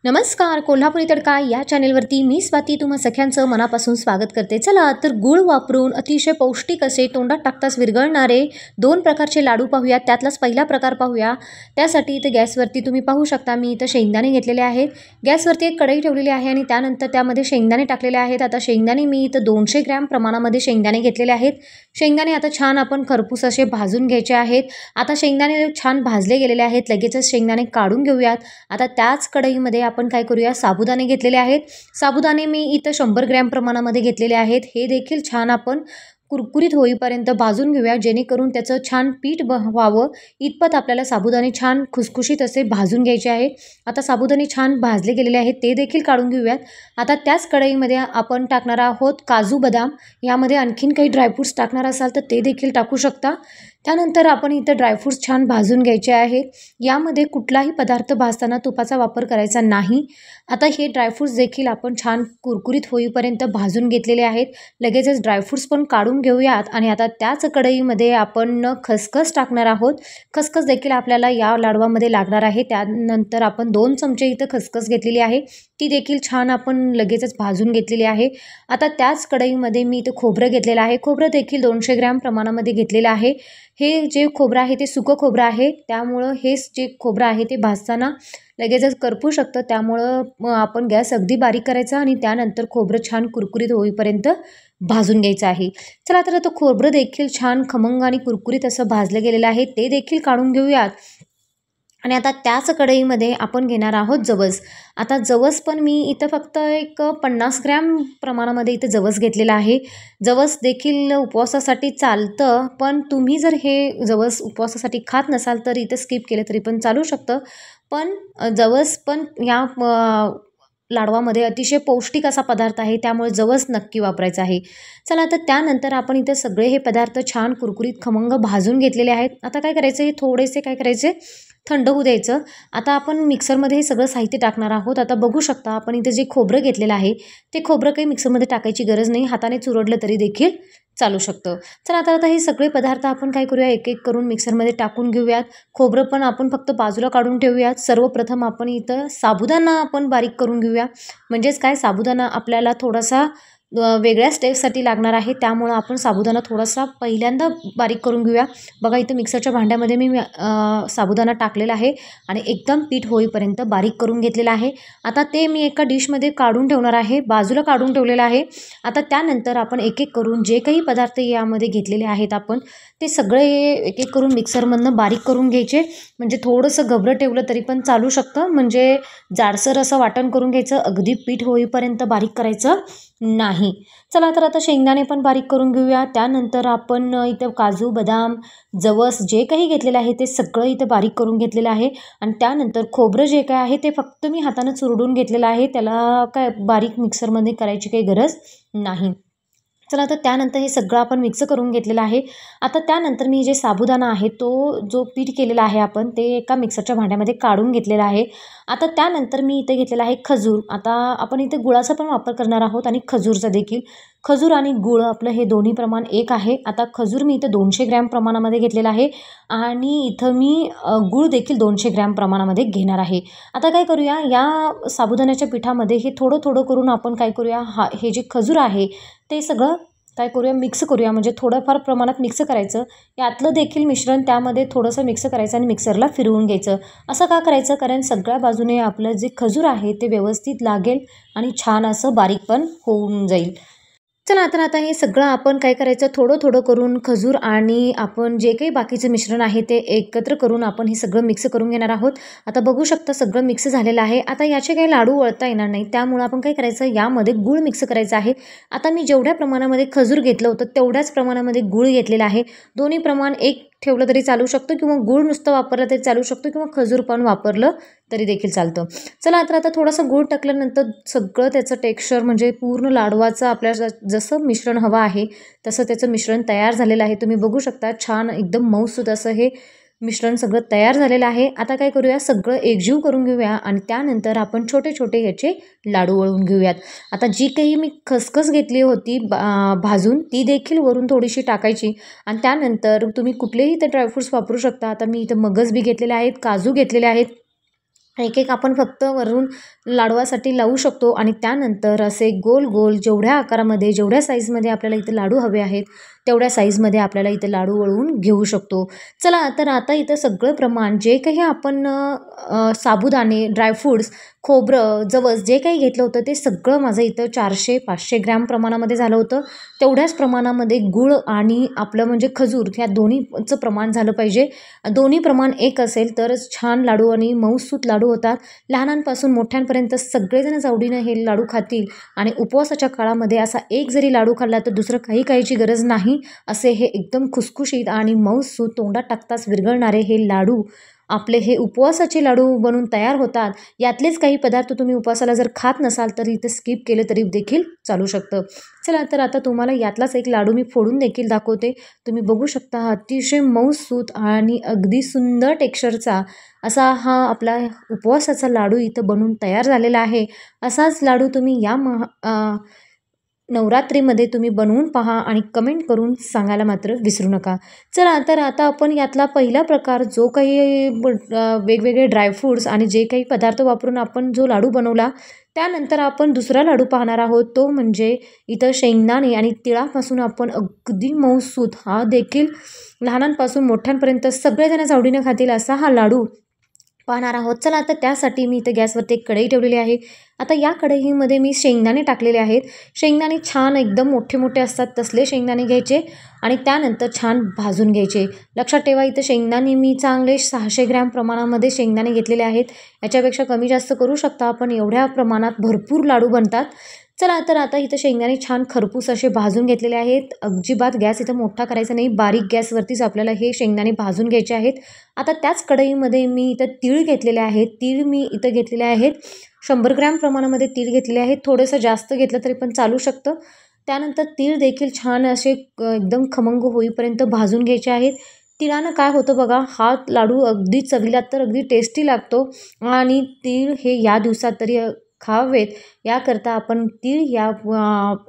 नमस्कार. कोल्हापुरी तडका या चॅनेलवरती मी स्वाती तुम्हा सगळ्यांचं मनापासून स्वागत करते. चला तर गूळ वापरून अतिशय पौष्टिक असे तोंडात टाकताच विरघळणारे 2 प्रकारचे लाडू पाहूया. त्यातलाच पहिला प्रकार पाहूया. त्यासाठी इथे गॅसवरती तुम्ही पाहू शकता मी इथं शेंगदाणे घेतलेले आहेत. गॅसवरती एक कढई ठेवलेली आहे आणि त्यानंतर त्यामध्ये शेंगदाणे टाकलेले आहेत. आता शेंगदाणे मी इथं 200 ग्रॅम प्रमाणामध्ये शेंगदाणे घेतलेले आहेत. शेंगदाणे आता छान आपण खरपूस असे भाजून घ्यायचे आहेत. आता शेंगदाणे छान भाजले गेलेले आहेत. लगेचच शेंगदाणे काढून घेऊयात. आता त्याच कढईमध्ये आपण काय करूया, साबुदाणे घेतलेले आहेत. साबुदाणे मी इथं 100 ग्रॅम प्रमाणामध्ये घेतलेले आहेत. हे देखील छान आपण कुरकुरीत होईपर्यंत भाजून घेऊया, जेणेकरून त्याचं छान पीठ व्हावं इतपत आपल्याला साबुदाणे छान खुसखुशीत असे भाजून घ्यायचे आहे. आता साबुदाणे छान भाजले गेलेले आहेत, ते देखील काढून घेऊयात. आता त्याच कढईमध्ये आपण टाकणार आहोत काजू बदाम. यामध्ये आणखीन काही ड्रायफ्रूट्स टाकणार असाल तर ते देखील टाकू शकता. त्यानंतर आपण इथं ड्रायफ्रूट्स छान भाजून घ्यायचे आहेत. यामध्ये कुठलाही पदार्थ भाजताना तुपाचा वापर करायचा नाही. आता हे ड्रायफ्रूट्स देखील आपण छान कुरकुरीत होईपर्यंत भाजून घेतलेले आहेत. लगेचच ड्रायफ्रूट्स पण काढून घेऊयात. आणि आता त्याच कढईमध्ये आपण खसखस टाकणार आहोत. खसखस देखील आपल्याला या लाडवामध्ये लागणार आहे. त्यानंतर आपण 2 चमचे इथं खसखस घेतलेली आहे, ती देखील छान आपण लगेचच भाजून घेतलेली आहे. आता त्याच कढईमध्ये मी इथं खोबरं घेतलेलं आहे. खोबरं देखील 200 ग्रॅम प्रमाणामध्ये घेतलेलं आहे. हे जे खोबरं आहे ते सुकं खोबरं आहे, त्यामुळं हे जे खोबरं आहे ते भाजताना लगेचच करपू शकतं. त्यामुळं आपण गॅस अगदी बारीक करायचा आणि त्यानंतर खोबरं छान कुरकुरीत होईपर्यंत भाजून घ्यायचं आहे. चला तर आता खोबरं देखील छान खमंग आणि कुरकुरीत असं भाजलं गेलेलं आहे, ते देखील काढून घेऊयात. आणि आता त्याच कढईमध्ये आपण घेणार आहोत जवस. आता जवस पण मी इथं फक्त एक 50 ग्रॅम प्रमाणामध्ये इथं जवस घेतलेला आहे. जवस देखील उपवासासाठी चालतं, पण तुम्ही जर हे जवस उपवासासाठी खात नसाल तर इथं स्किप केलं तरी पण चालू शकतं. पण जवस पण या लाडवामध्ये अतिशय पौष्टिक असा पदार्थ आहे, त्यामुळे जवस नक्की वापरायचं आहे. चला तर त्यानंतर आपण इथं सगळे हे पदार्थ छान कुरकुरीत खमंग भाजून घेतलेले आहेत. आता काय करायचं, हे थोडेसे काय करायचे थंड होऊ द्यायचं. आता आपण मिक्सरमध्ये हे सगळं साहित्य टाकणार आहोत. आता बघू शकता आपण इथे जे खोबरं घेतलेलं आहे ते खोबरं काही मिक्सरमध्ये टाकायची गरज नाही, हाताने चुरडलं तरी देखील चालू शकतं. चला आता हे सगळे पदार्थ आपण काय करूया, एक एक करून मिक्सरमध्ये टाकून घेऊयात. खोबरं पण आपण फक्त बाजूला काढून ठेवूयात. सर्वप्रथम आपण इथं साबुदाणा आपण बारीक करून घेऊया. म्हणजेच काय, साबुदाणा आपल्याला थोडासा वेगळ्या स्टेपसाठी लागणार आहे, त्यामुळं आपण साबुदाणा थोडासा पहिल्यांदा बारीक करून घेऊया. बघा इथं मिक्सरच्या भांड्यामध्ये मी साबुदाणा टाकलेला आहे आणि एकदम पीठ होईपर्यंत बारीक करून घेतलेला आहे. आता ते मी एका डिशमध्ये काढून ठेवणार आहे, बाजूला काढून ठेवलेलं आहे. आता त्यानंतर आपण एक एक करून जे काही पदार्थ यामध्ये घेतलेले आहेत आपण ते सगळे एक एक करून मिक्सरमधनं बारीक करून घ्यायचे. म्हणजे थोडंसं घबरं ठेवलं तरी पण चालू शकतं, म्हणजे जाडसर असं वाटण करून घ्यायचं, अगदी पीठ होईपर्यंत बारीक करायचं नाही. चला तर आता शेंगदाणे पण बारीक करून घेऊया. त्यानंतर आपण इथं काजू बदाम जवस जे काही घेतलेलं आहे ते सगळं इथं बारीक करून घेतलेलं आहे. आणि त्यानंतर खोबरं जे काय आहे ते फक्त मी हातानं चुरडून घेतलेलं आहे, त्याला काय बारीक मिक्सरमध्ये करायची काही गरज नाही. चला तर त्यानंतर हे सगळं आपण मिक्स करून घेतलेलं आहे. आता त्यानंतर मी जे साबुदाणा आहे तो जो पीठ केलेला आहे आपण ते एका मिक्सरच्या भांड्यामध्ये काढून घेतलेला आहे. आता त्यानंतर मी इथे घेतलेला आहे खजूर. आता आपण इथे गुळाचा पण वापर करणार आहोत आणि खजूरचा देखील. खजूर आणि गुळ आपलं हे दोन्ही प्रमाण एक आहे. आता खजूर मी इथं 200 ग्रॅम प्रमाणामध्ये घेतलेला आहे आणि इथं मी गुळ देखील 200 ग्रॅम प्रमाणामध्ये घेणार आहे. आता काय करूया, या साबुदाण्याच्या पिठामध्ये हे थोडं थोडं करून आपण काय करूया, हे जे खजूर आहे ते सगळं काय करूया मिक्स करूया. म्हणजे थोडंफार प्रमाणात मिक्स करायचं. यातलं देखील मिश्रण त्यामध्ये थोडंसं मिक्स करायचं आणि मिक्सरला फिरवून घ्यायचं. असं का करायचं, कारण सगळ्या बाजूने आपलं जे खजूर आहे ते व्यवस्थित लागेल आणि छान असं बारीक पण होऊन जाईल. चला तर आता हे सगळं आपण काय करायचं, थोडं थोडं करून खजूर आणि आपण जे काही बाकीचं मिश्रण आहे ते एकत्र करून आपण हे सगळं मिक्स करून घेणार आहोत. आता बघू शकता सगळं मिक्स झालेलं आहे. आता याचे काही लाडू वळता येणार नाही, त्यामुळं आपण काय करायचं, यामध्ये गूळ मिक्स करायचं आहे. आता मी जेवढ्या प्रमाणामध्ये खजूर घेतलं होतं तेवढ्याच प्रमाणामध्ये गूळ घेतलेला आहे. दोन्ही प्रमाण एक ठेवलं तरी चालू शकतं, किंवा गूळ नुसतं वापरलं तरी चालू शकतो, किंवा खजूर पण वापरलं तरी देखील चालतं. चला तर आता थोडंसं गूळ टाकल्यानंतर सगळं त्याचं टेक्स्चर म्हणजे पूर्ण लाडवाचं आपल्याला जसं मिश्रण हवं आहे तसं त्याचं मिश्रण तयार झालेलं आहे. तुम्ही बघू शकता छान एकदम मऊसूत असं हे मिश्रण सगळं तयार झालेलं आहे. आता काय करूया, सगळं एकजीव करून घेऊया आणि त्यानंतर आपण छोटे छोटे ह्याचे लाडू वळून घेऊयात. आता जी काही मी खसखस घेतली होती भाजून ती देखील वरून थोडीशी टाकायची आणि त्यानंतर तुम्ही कुठलेही ते ड्रायफ्रूट्स वापरू शकता. आता मी इथं मगज बी घेतलेले आहेत, काजू घेतलेले आहेत एक एक आपण फक्त वरून लाडवासाठी लावू शकतो आणि त्यानंतर असे गोल गोल जेवढ्या आकारामध्ये जेवढ्या साईजमध्ये आपल्याला इथे लाडू हवे आहेत तेवढ्या साईजमध्ये आपल्याला इथे लाडू वळवून घेऊ शकतो. चला तर आता इथं सगळं प्रमाण जे काही आपण साबुदाणे, ड्रायफ्रूट्स, खोबरं, जवस जे काही घेतलं होतं ते सगळं माझं इथं 400-500 ग्रॅम प्रमाणामध्ये झालं होतं. तेवढ्याच प्रमाणामध्ये गूळ आणि आपलं म्हणजे खजूर ह्या दोन्हीचं प्रमाण झालं पाहिजे. दोन्ही प्रमाण एक असेल तरच छान लाडू आणि मऊसूत लाडू होतात. लहानांपासून मोठ्यांपर्यंत सगळेजण आवडीनं हे लाडू खातील आणि उपवासाच्या काळामध्ये असा एक जरी लाडू खाल्ला तर दुसरं काही खायची गरज नाही. असे हे एकदम खुसखुशीत आणि मऊसूत तोंडात टाकताच विरघळणारे हे लाडू आपले हे उपवासाचे लाडू बनून तयार होतात. यातलेच काही पदार्थ तुम्ही उपवासाला जर खात नसाल तर इथे स्किप केलं तरी देखील चालू शकतं. चला तर आता तुम्हाला यातलाच एक लाडू मी फोडून देखील दाखवते. तुम्ही बघू शकता अतिशय मऊसूत आणि अगदी सुंदर टेक्स्चरचा असा हा आपला उपवासाचा लाडू इथं बनून तयार झालेला आहे. असाच लाडू तुम्ही या नवरात्रीमध्ये तुम्ही बनवून पहा आणि कमेंट करून सांगायला मात्र विसरू नका. चला तर आता आपण यातला पहिला प्रकार जो काही वेगवेगळे ड्रायफ्रूट्स आणि जे काही पदार्थ वापरून आपण जो लाडू बनवला त्यानंतर आपण दुसरा लाडू पाहणार आहोत. तो म्हणजे इथं शेंगदाणे आणि तिळापासून आपण अगदी मऊसूत हा देखील लहानांपासून मोठ्यांपर्यंत सगळेजणच आवडीनं खातील असा हा लाडू पाहणार आहोत. चला आता त्यासाठी मी इथं गॅसवरती एक कढई ठेवलेली आहे. आता या कढईमध्ये मी शेंगदाणे टाकलेले आहेत. शेंगदाणे छान एकदम मोठे मोठे असतात तसले शेंगदाणे घ्यायचे आणि त्यानंतर छान भाजून घ्यायचे. लक्षात ठेवा इथं शेंगदाणे मी चांगले 600 ग्रॅम प्रमाणामध्ये शेंगदाणे घेतलेले आहेत. याच्यापेक्षा कमी जास्त करू शकता आपण, एवढ्या प्रमाणात भरपूर लाडू बनतात. चला तर आता इथं शेंगदाणे छान खरपूस असे भाजून घेतलेले आहेत. अजिबात गॅस इथं मोठा करायचा नाही, बारीक गॅसवरतीच आपल्याला हे शेंगदाणे भाजून घ्यायचे आहेत. आता त्याच कढईमध्ये मी इथं तीळ घेतलेले आहेत. तीळ मी इथं घेतलेले आहेत 100 ग्रॅम प्रमाणामध्ये तीळ घेतलेले आहेत. थोडंसं जास्त घेतलं तरी पण चालू शकतं. त्यानंतर तीळ देखील छान असे एकदम खमंग होईपर्यंत भाजून घ्यायचे आहेत. तिळानं काय होतं बघा, हा लाडू अगदी चवीला तर अगदी टेस्टी लागतो आणि तीळ हे या दिवसात तरी खावेत याकरता आपण तीळ या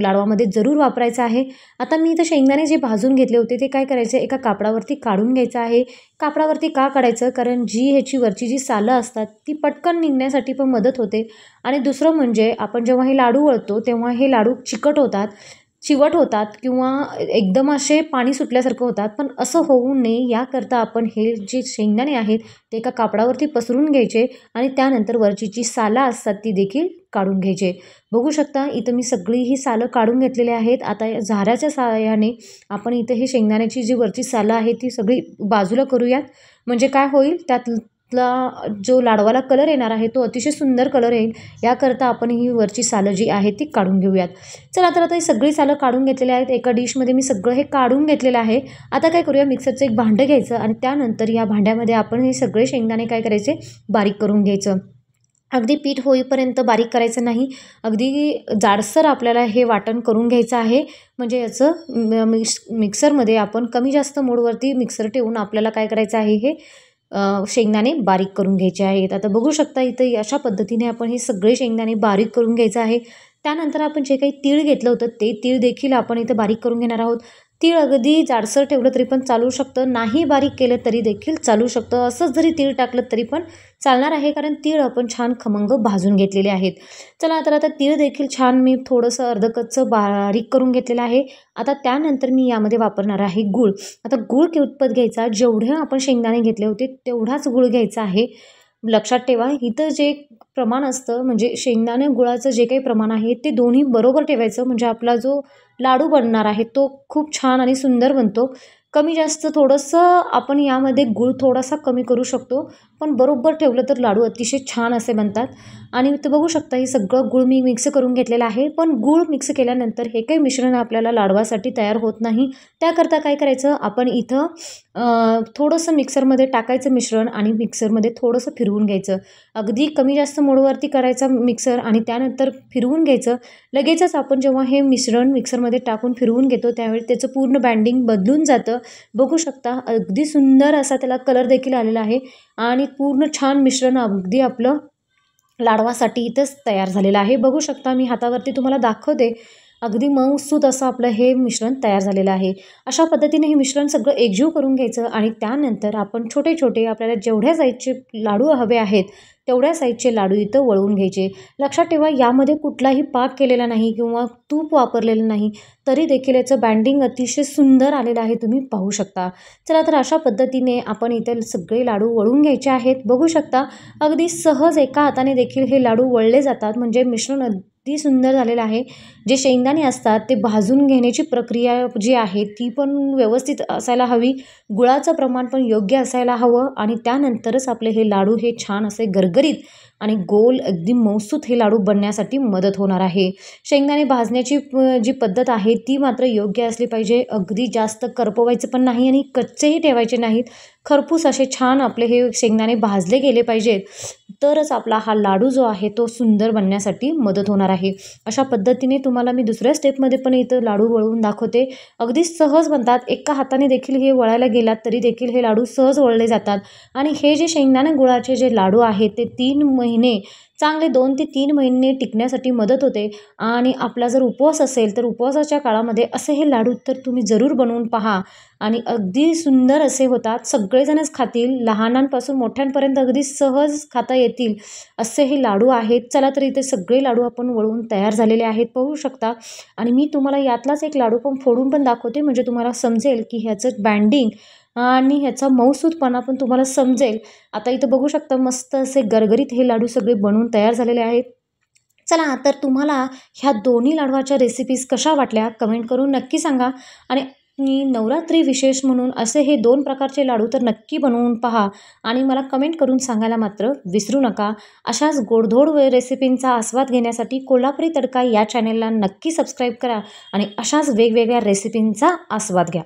लाडवामध्ये जरूर वापरायचं आहे. आता मी इथं शेंगदाणे जे भाजून घेतले होते ते काय करायचं, एका कापडावरती काढून घ्यायचं आहे. कापडावरती का काढायचं, कारण जी ह्याची वरची जी सालं असतात ती पटकन निघण्यासाठी पण मदत होते आणि दुसरं म्हणजे आपण जेव्हा हे लाडू वळतो तेव्हा हे लाडू चिवट होतात किंवा एकदम असे पाणी सुटल्यासारखं होतात. पण असं होऊ नये याकरता आपण हे जे शेंगदाणे आहेत ते एका कापडावरती पसरून घ्यायचे आणि त्यानंतर वरची जी सालं असतात ती देखील काढून घ्यायचे. बघू शकता इथं मी सगळी ही सालं काढून घेतलेली आहेत. आता या झाऱ्याच्या सहाय्याने आपण इथं हे शेंगदाण्याची जी वरची सालं आहे ती सगळी बाजूला करूयात. म्हणजे काय होईल, त्यातला जो लाडवाला कलर येणार आहे तो अतिशय सुंदर कलर येईल. याकरता आपण ही वरची सालं जी आहे ती काढून घेऊयात. चला तर आता ही सगळी सालं काढून घेतलेली आहेत. एका डिशमध्ये मी सगळं हे काढून घेतलेलं आहे. आता काय करूया, मिक्सरचं एक भांडं घ्यायचं आणि त्यानंतर या भांड्यामध्ये आपण हे सगळे शेंगदाणे काय करायचे, बारीक करून घ्यायचं. अगदी पीठ होईपर्यंत बारीक करायचं नाही, अगदी जाडसर आपल्याला हे वाटण करून घ्यायचं आहे. म्हणजे याचं मिक्सरमध्ये आपण कमी जास्त मोडवरती मिक्सर ठेवून आपल्याला काय करायचं आहे, हे शेंगदाणे बारीक करून घ्यायचे आहेत. आता बघू शकता इथं अशा पद्धतीने आपण हे सगळे शेंगदाणे बारीक करून घ्यायचं आहे. त्यानंतर आपण जे काही तीळ घेतलं होतं ते तीळ देखील आपण इथं बारीक करून घेणार आहोत. तीळ अगदी जाडसर ठेवलं तरी पण चालू शकतं, नाही बारीक केलं तरी देखील चालू शकतं. असंच जरी तीळ टाकलं तरी पण चालणार आहे, कारण तीळ आपण छान खमंग भाजून घेतलेले आहेत. चला तर आता तीळ देखील छान मी थोडंसं अर्धकच्चं बारीक करून घेतलेलं आहे. आता त्यानंतर मी यामध्ये वापरणार आहे गूळ. आता गूळ कितपत घ्यायचा, जेवढे आपण शेंगदाणे घेतले होते तेवढाच गूळ घ्यायचा आहे. लक्षात ठेवा इथं जे प्रमाण असतं म्हणजे शेंगदाणे गुळाचं जे काही प्रमाण आहे ते दोन्ही बरोबर ठेवायचं, म्हणजे आपला जो लाडू बनणार आहे तो खूप छान आणि सुंदर बनतो. कमी जास्त थोडंसं आपण यामध्ये गूळ थोडासा कमी करू शकतो, पण बरोबर ठेवलं तर लाडू अतिशय छान असे बनतात. आणि इथं बघू शकता हे सगळं गूळ मी मिक्स करून घेतलेलं आहे. पण गूळ मिक्स केल्यानंतर हे काही मिश्रण आपल्याला लाडवासाठी तयार होत नाही. त्याकरता काय करायचं, आपण इथं थोडंसं मिक्सरमध्ये टाकायचं मिश्रण आणि मिक्सरमध्ये थोडंसं फिरवून घ्यायचं. अगदी कमी जास्त मोडवरती करायचा मिक्सर आणि त्यानंतर फिरवून घ्यायचं. लगेचच आपण जेव्हा हे मिश्रण मिक्सरमध्ये टाकून फिरवून घेतो त्यावेळी त्याचं पूर्ण बँडिंग बदलून जातं. बघू शकता अगदी सुंदर असा त्याला कलर देखील आलेला आहे आणि पूर्ण छान मिश्रण अगदी आपलं लाडवासाठी इथंच तयार झालेलं आहे. बघू शकता मी हातावरती तुम्हाला दाखवते. अगदी मऊसूत असं आपलं हे मिश्रण तयार झालेलं आहे. अशा पद्धतीने हे मिश्रण सगळं एकजीव करून घ्यायचं आणि त्यानंतर आपण छोटे छोटे आपल्याला जेवढ्या साईजचे लाडू हवे आहेत तेवढ्या साईजचे लाडू इथं वळवून घ्यायचे. लक्षात ठेवा यामध्ये कुठलाही पाक केलेला नाही किंवा तूप वापरलेलं नाही, तरी देखील याचं बँडिंग अतिशय सुंदर आलेलं आहे, तुम्ही पाहू शकता. चला तर अशा पद्धतीने आपण इथे सगळे लाडू वळून घ्यायचे आहेत. बघू शकता अगदी सहज एका हाताने देखील हे लाडू वळले जातात. म्हणजे मिश्रण अगदी सुंदर झालेलं आहे. जे शेंगदाणे असतात ते भाजून घेण्याची प्रक्रिया जी आहे ती पण व्यवस्थित असायला हवी. गुळाचं प्रमाण पण योग्य असायला हवं आणि त्यानंतरच आपले हे लाडू हे छान असे गरगरीत आणि गोल अगदी मऊसूत हे लाडू बनण्यासाठी मदत होणार आहे. शेंगदाणे भाजण्याची जी पद्धत आहे ती मात्र योग्य असली पाहिजे. अगदी जास्त करपवायचं पण नाही आणि कच्चेही ठेवायचे नाहीत. खरपूस असे छान आपले हे शेंगदाणे भाजले गेले पाहिजेत, तरच आपला हा लाडू जो आहे तो सुंदर बनण्यासाठी मदत होणार आहे. अशा पद्धतीने तुम्हाला मी दुसऱ्या स्टेपमध्ये पण इथं लाडू वळवून दाखवते. अगदी सहज बनतात. एका हाताने देखील हे वळायला गेलात तरी देखील हे लाडू सहज वळले जातात. आणि हे जे शेंगदाणे गुळाचे जे लाडू आहेत ते 3 महिने चांगले 2 ते 3 महिने टिकण्यासाठी मदत होते. आणि आपला जर उपवास असेल तर उपवासाच्या काळामध्ये असे हे लाडू तर तुम्ही जरूर बनवून पहा आणि अगदी सुंदर असे होतात. सगळेजणच खातील, लहानांपासून मोठ्यांपर्यंत अगदी सहज खाता येतील असे हे लाडू आहेत. चला तर इथे सगळे लाडू आपण वळवून तयार झालेले आहेत, पाहू शकता. आणि मी तुम्हाला यातलाच एक लाडू पण फोडून पण दाखवते, म्हणजे तुम्हाला समजेल की ह्याचं बँडिंग आणि ह्याचा मऊसूतपणा पण तुम्हाला समजेल. आता इथं बघू शकता मस्त असे गरगरीत हे लाडू सगळे बनवून तयार झालेले आहेत. चला तर तुम्हाला ह्या दोन्ही लाडवाच्या रेसिपीज कशा वाटल्या कमेंट करून नक्की सांगा. आणि नवरात्री विशेष म्हणून असे हे 2 प्रकारचे लाडू तर नक्की बनवून पहा आणि मला कमेंट करून सांगायला मात्र विसरू नका. अशाच गोडधोड रेसिपींचा आस्वाद घेण्यासाठी कोल्हापुरी तडका या चॅनेलला नक्की सबस्क्राईब करा आणि अशाच वेगवेगळ्या रेसिपींचा आस्वाद घ्या.